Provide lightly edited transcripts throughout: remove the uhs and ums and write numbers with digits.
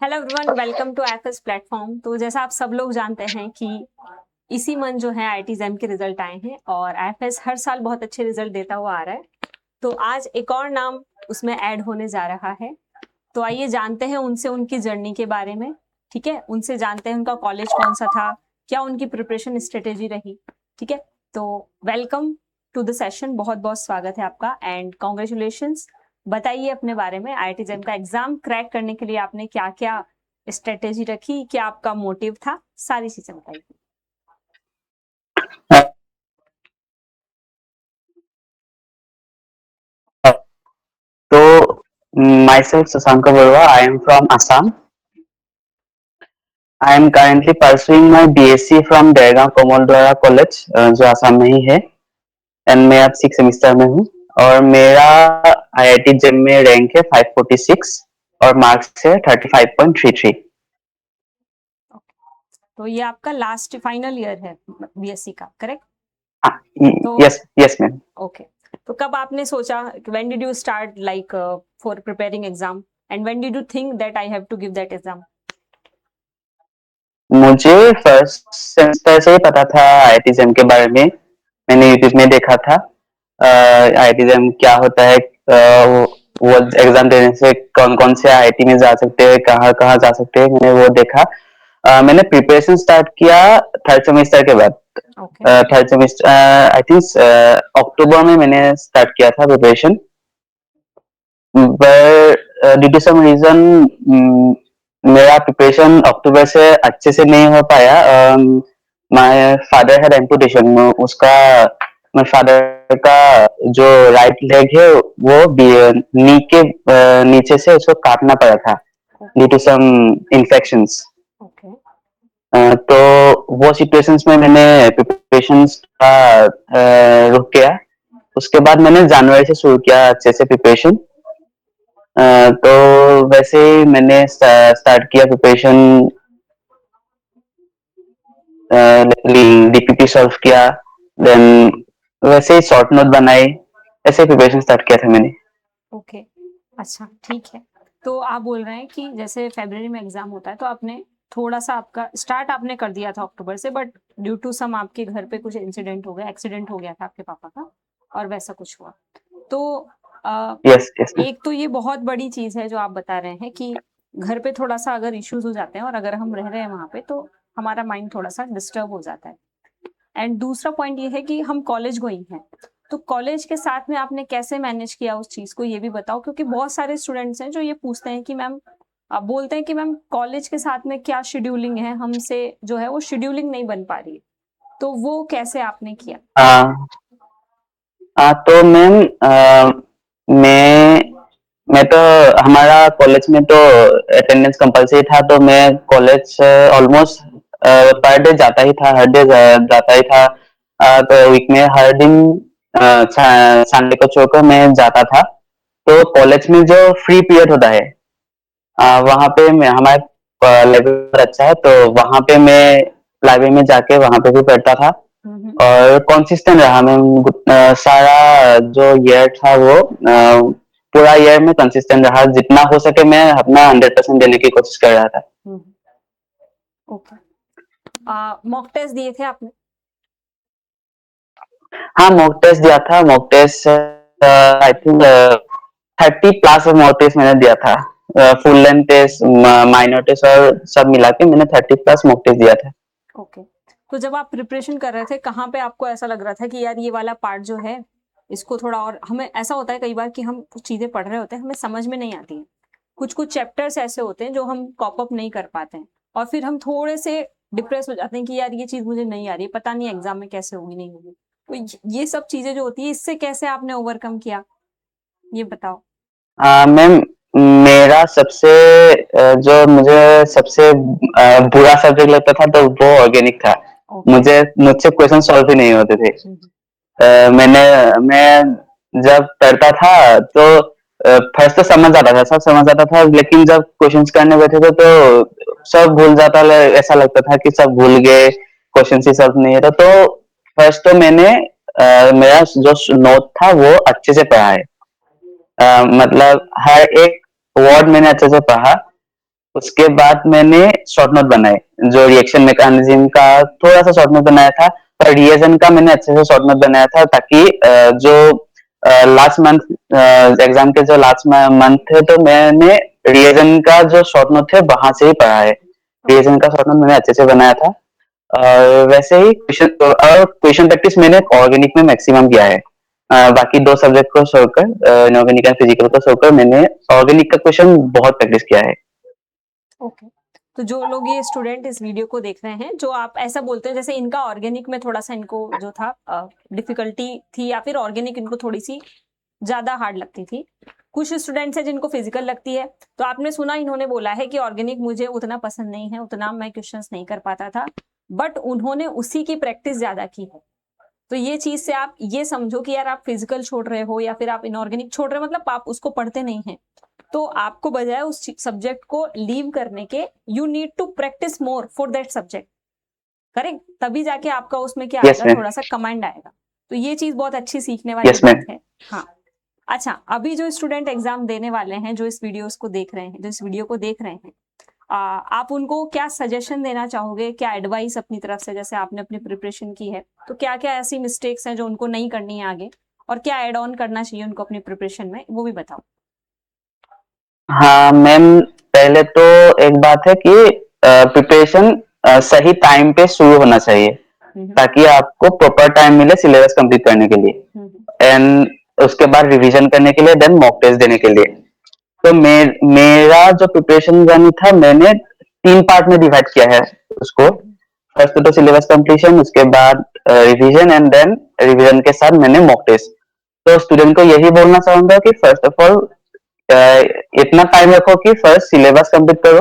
Hello everyone, welcome to IFS platform. तो जैसा आप सब लोग जानते हैं कि इसी मंथ जो है आईआईटी एग्जाम के रिजल्ट आए हैं और आईएफएस हर साल बहुत अच्छे रिजल्ट देता हुआ आ रहा है। तो आज एक और नाम उसमें ऐड होने जा रहा है। तो आइए जानते हैं उनसे उनकी जर्नी के बारे में। ठीक है, उनसे जानते हैं उनका कॉलेज कौन सा था, क्या उनकी प्रिपरेशन स्ट्रेटेजी रही। ठीक है, तो वेलकम टू द सेशन, बहुत बहुत स्वागत है आपका एंड कॉन्ग्रेचुलेशंस। बताइए अपने बारे में, आईआईटी जेम का एग्जाम क्रैक करने के लिए आपने क्या क्या स्ट्रेटेजी रखी, क्या आपका मोटिव था, सारी चीजें बताइए। So, myself Sasanka Barua, I am from Assam. I am currently pursuing my BSc from Dergaon Komol College, जो आसाम में ही है, एंड मैं अब 6 सेमेस्टर में हूँ और मेरा आईआईटी जेम में रैंक है 546 और मार्क्स है 35.33। तो ये आपका लास्ट फाइनल ईयर है बीएससी का, करेक्ट? हाँ, तो यस यस मैम। ओके, तो कब आपने सोचा, when did you start like for preparing exam and when did you think that I have to give that exam? मुझे फर्स्ट सेमेस्टर से ही पता था आईआईटी जेम के बारे में। मैंने यूट्यूब में देखा था आईआईटी जेम क्या होता है, वो एग्जाम देने से कौन कौन से आईआईटी में जा सकते हैं, कहाँ कहाँ जा सकते हैं, मैंने वो देखा। मैंने प्रिपरेशन स्टार्ट किया थर्ड सेमेस्टर के बाद। Okay. Third semester I think October में मैंने स्टार्ट किया था प्रिपरेशन, पर ड्यू टू सम रीजन मेरा प्रिपरेशन अक्टूबर से अच्छे से नहीं हो पाया। माय फादर हैड एम्पुटेशन, उसका मेरे फादर का जो राइट लेग है वो नी के नीचे से उसको काटना पड़ा था due to some infections. Okay. तो वो सिचुएशंस में मैंने प्रिपरेशन का रुक गया। उसके बाद मैंने जनवरी से शुरू किया अच्छे से प्रिपरेशन। तो वैसे ही मैंने स्टार्ट किया प्रिपरेशन, डीपीपी सॉल्व किया, देन वैसे ही शॉर्ट नोट बनाई, ऐसे प्रिपरेशन स्टार्ट किया था मैंने। ओके, अच्छा ठीक है। तो आप बोल रहे हैं कि जैसे फरवरी में एग्जाम होता है तो आपने थोड़ा सा आपका स्टार्ट आपने कर दिया था अक्टूबर से, बट ड्यू टू सम आपके घर पे कुछ इंसिडेंट हो गया, एक्सीडेंट हो गया था आपके पापा का और वैसा कुछ हुआ। तो अ, यस यस मैम। एक तो ये बहुत बड़ी चीज है जो आप बता रहे हैं कि घर पे थोड़ा सा अगर इश्यूज हो जाते हैं और अगर हम रह रहे हैं वहां पे तो हमारा माइंड थोड़ा सा डिस्टर्ब हो जाता है। एंड दूसरा पॉइंट ये है कि हम कॉलेज गोइंग हैं, तो कॉलेज के साथ में आपने कैसे मैनेज किया उस चीज को, ये भी बताओ। क्योंकि बहुत सारे स्टूडेंट्स हैं जो ये पूछते हैं कि मैम, आप बोलते हैं कि मैम कॉलेज के साथ में क्या शेड्यूलिंग है, हमसे जो है वो शेड्यूलिंग नहीं बन पा रही है, तो वो कैसे आपने किया? तो मैम, मैं मैं तो हमारा कॉलेज में तो अटेंडेंस कंपलसरी था, तो मैं कॉलेज ऑलमोस्ट पर डे जाता ही था, हर डे जाता ही था। तो वीक में हर दिन संडे को छोड़कर मैं जाता था। तो कॉलेज में जो फ्री पीरियड होता है, वहाँ पे मैं हमारा लाइब्रेरी अच्छा है, तो वहाँ पे मैं लाइब्रेरी में जाके वहाँ पे भी पढ़ता था हम्म। और कंसिस्टेंट रहा मैं। सारा जो ईयर था वो पूरा ईयर में कंसिस्टेंट रहा, जितना हो सके मैं अपना 100% देने की कोशिश कर रहा था। ओके, मॉक टेस्ट दिए थे आपने? हाँ, मॉक टेस्ट दिया था। Mock test I think 30+ mock test मैंने दिया था। Full length test, minor test और सब मिला के मैंने 30+ मॉक टेस्ट दिया था। ओके, तो जब आप प्रिपरेशन कर रहे थे कहाँ पे आपको ऐसा लग रहा था कि यार ये वाला पार्ट जो है इसको थोड़ा और, हमें ऐसा होता है कई बार कि हम कुछ चीजें पढ़ रहे होते हैं, हमें समझ में नहीं आती है, कुछ कुछ चैप्टर्स ऐसे होते हैं जो हम कॉप अप नहीं कर पाते हैं और फिर हम थोड़े से डिप्रेस हो जाते हैं कि यार ये चीज मुझे नहीं आ रही, पता नहीं एग्जाम में कैसे होगी नहीं होगी। तो ये सब चीजें जो होती है इससे कैसे आपने ओवरकम किया, ये बताओ। मैम, मेरा सबसे जो मुझे सबसे बुरा सब्जेक्ट लगता था तो वो ऑर्गेनिक था। ओके। मुझसे क्वेश्चन सॉल्व ही नहीं होते थे। हम्म। मैं जब पढ़ता था तो फर्स्ट तो समझ आता था, सब समझ आता था, लेकिन जब क्वेश्चंस करने बैठे थे तो सब भूल जाता, ऐसा लगता था कि सब भूल गए, क्वेश्चन ही सॉल्व नहीं होता। तो फर्स्ट तो मैंने मेरा जो नोट था वो अच्छे से पढ़ा है। मतलब हर एक वर्ड मैंने अच्छे से पढ़ा। उसके बाद मैंने शॉर्ट नोट बनाए, जो रिएक्शन मैकेनिज्म का थोड़ा सा शॉर्ट नोट बनाया था, पर रिएजन का मैंने अच्छे से शॉर्ट नोट बनाया था, ताकि जो लास्ट मंथ एग्जाम के जो लास्ट मंथ थे, तो मैंने रिएजन का जो शॉर्ट नोट थे वहां से ही पढ़ा है। रिएजन का शॉर्ट नोट मैंने अच्छे से बनाया था। वैसे ही क्वेश्चन प्रैक्टिस मैंने ऑर्गेनिक में मैक्सिमम किया है। बाकी दो सब्जेक्ट को छोड़कर, इनऑर्गेनिक एंड फिजिकल को छोड़कर, मैंने ऑर्गेनिक का क्वेश्चन बहुत प्रैक्टिस किया है। ओके। तो जो लोग ये स्टूडेंट इस वीडियो को देख रहे हैं, जो आप ऐसा बोलते हैं जैसे इनका ऑर्गेनिक में थोड़ा सा इनको जो था डिफिकल्टी थी, या फिर ऑर्गेनिक इनको थोड़ी सी ज्यादा हार्ड लगती थी। कुछ स्टूडेंट्स हैं जिनको फिजिकल लगती है। तो आपने सुना, इन्होंने बोला है कि ऑर्गेनिक मुझे उतना पसंद नहीं है, उतना मैं क्वेश्चंस नहीं कर पाता था, बट उन्होंने उसी की प्रैक्टिस ज्यादा की है। तो ये चीज से आप ये समझो कि यार आप फिजिकल छोड़ रहे हो या फिर आप इनऑर्गेनिक छोड़ रहे हो, मतलब आप उसको पढ़ते नहीं हैं, तो आपको बजाय उस सब्जेक्ट को लीव करने के you need to practice more for that subject, correct? तभी जाके आपका उसमें क्या Yes, आएगा, ma'am. थोड़ा सा कमांड आएगा। तो ये चीज बहुत अच्छी सीखने वाली Yes, ma'am. बात है। हाँ। अच्छा, अभी जो स्टूडेंट एग्जाम देने वाले हैं, जो इस वीडियोस को देख रहे हैं, जो इस वीडियो को देख रहे हैं, आप उनको क्या सजेशन देना चाहोगे, क्या एडवाइस अपनी तरफ से, जैसे आपने अपनी प्रिपरेशन की है, तो क्या क्या ऐसी मिस्टेक्स हैं जो उनको नहीं करनी है आगे, और क्या एड ऑन करना चाहिए उनको अपनी प्रिपरेशन में, वो भी बताओ। हाँ मैम, पहले तो एक बात है कि प्रिपरेशन सही टाइम पे शुरू होना चाहिए, ताकि आपको प्रॉपर टाइम मिले सिलेबस कंप्लीट करने के लिए, एंड उसके बाद रिवीजन करने के लिए, देन मॉक टेस्ट देने के लिए। तो मेरा जो प्रिपरेशन जर्नी था, मैंने 3 पार्ट में डिवाइड किया है उसको। फर्स्ट तो सिलेबस कंप्लीशन, उसके बाद रिवीजन, एंड देन रिवीजन के साथ मैंने मॉक टेस्ट। तो स्टूडेंट को यही बोलना चाहूंगा कि फर्स्ट ऑफ ऑल इतना टाइम रखो कि फर्स्ट सिलेबस कंप्लीट करो,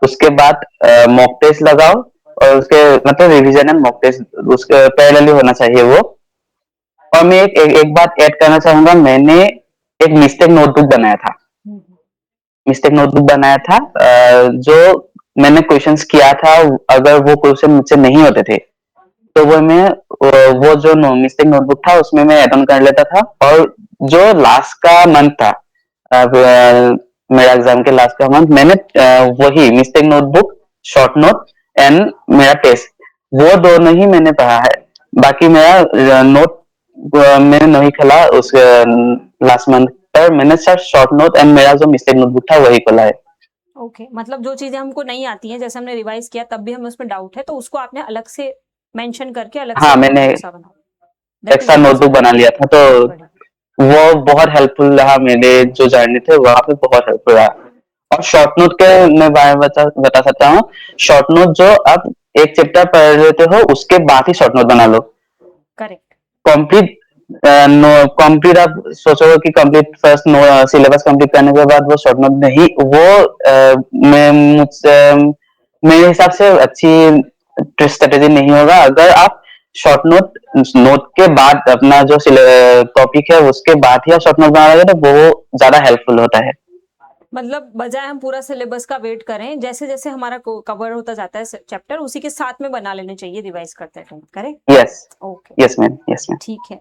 उसके बाद मॉक टेस्ट लगाओ, और उसके मतलब रिवीजन एंड मॉक टेस्ट उसके पैरेलली होना चाहिए वो। और मैं एक बात ऐड करना चाहूंगा, मैंने एक मिस्टेक नोटबुक बनाया था। मिस्टेक नोटबुक बनाया था, जो मैंने क्वेश्चंस किया था, अगर वो क्वेश्चन मुझसे नहीं होते थे, तो वो जो मिस्टेक नोटबुक था उसमें मैं ऐड ऑन कर लेता था। और जो लास्ट का मंथ था, मेरा एग्जाम के लास्ट का मंथ, मैंने वही mistake notebook, short note and मेरा टेस्ट, वो दोनों ही मैंने पढ़ा है। बाकी मेरा नोट मैंने नहीं खोला उस लास्ट मंथ पर, मैंने सिर्फ शॉर्ट नोट एंड मेरा जो मिस्टेक नोटबुक था वही खोला है। ओके, मतलब जो चीजें हमको नहीं आती हैं, जैसे हमने रिवाइज किया तब भी हमें उसमें डाउट है, तो उसको आपने अलग से मेंशन करके अलग से हाँ, मैंने नोटबुक सा बनाया। That is extra very notebook बना लिया था, बहुत तो बढ़िया। वो बहुत हेल्पफुल रहा, मेरे जो जर्नी थे वहां पे बहुत हेल्पफुल रहा। और शॉर्ट नोट के मैं बारे में बता सकता हूँ। शॉर्ट नोट जो आप एक चैप्टर पढ़ लेते हो, उसके बाद ही शॉर्ट नोट बना लो। करेक्ट। कंप्लीट कंप्लीट आप सोचोगे कि कंप्लीट फर्स्ट सिलेबस कंप्लीट करने के बाद वो शॉर्ट नोट नहीं, वो मेरे हिसाब से अच्छी स्ट्रेटेजी नहीं होगा। अगर आप शॉर्ट नोट के बाद अपना जो टॉपिक है उसके बाद ही आप शॉर्ट नोट बना रहे, तो वो ज्यादा हेल्पफुल होता है। मतलब बजाय हम पूरा सिलेबस का वेट करें, जैसे जैसे हमारा कवर होता जाता है चैप्टर, उसी के साथ में बना लेने चाहिए रिवाइज करते हैं, correct? Yes, okay, yes ma'am, yes ma'am. ठीक है।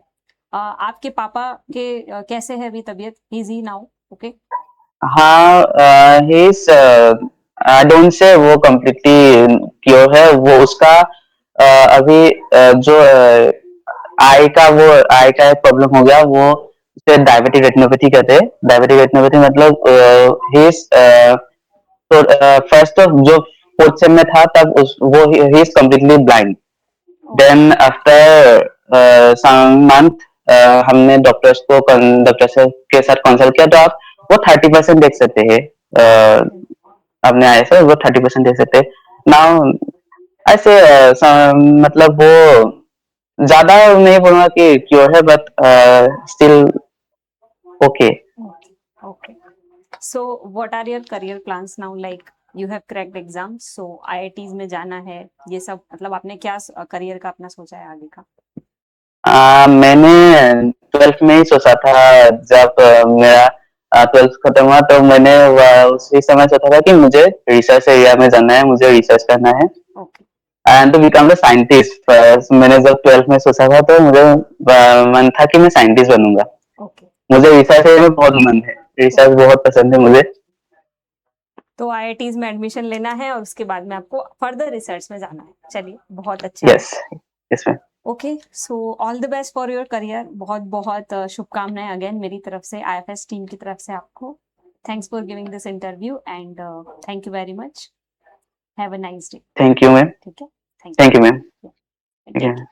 आपके पापा के कैसे है अभी तबीयत? Easy now? ओके। हाँ, he is, I don't say वो कम्प्लीटली क्योर है। वो उसका अभी जो आई का एक प्रॉब्लम हो गया, वो उसे डायबिटिक रेटिनोपैथी कहते हैं। डायबिटिक रेटिनोपैथी मतलब ही इज, तो फर्स्ट जो फोर्थ सेम में था तब वो he is completely blind. Then after some month हमने डॉक्टर के साथ कंसल्ट किया, तो आप वो 30% देख सकते हैं। अपने आए से वो 30% देख सकते हैं। नाउ ऐसे मतलब वो ज्यादा नहीं बोलूंगा कि क्योर है, but still okay. Okay. So what are your career plans now? Like you have cracked exams, so IITs में जाना है, ये सब मतलब आपने क्या करियर का अपना सोचा है आगे का? मैंने 12th में ही सोचा था। जब मेरा 12th खत्म हुआ, तो मैंने उसी समय सोचा था कि मुझे रिसर्च एरिया में जाना है, मुझे रिसर्च करना है, Okay. And to become the scientist. मैंने जब 12th में सोचा था, तो मुझे मन था कि मैं साइंटिस्ट बनूंगा। Okay. मुझे रिसर्च एरिया में बहुत मन है, रिसर्च बहुत पसंद है मुझे। तो आईआईटीज में एडमिशन लेना है और उसके बाद में आपको फर्दर रिसर्च में जाना है। चलिए, बहुत अच्छा। Yes yes ma'am. Okay, so all the best for your career. बहुत बहुत शुभकामनाएं अगेन मेरी तरफ से, आईएफएस टीम की तरफ से आपको। Thanks for giving this interview and thank you very much. Have a nice day. Thank you ma'am. ठीक है, thank you ma'am. Thank you.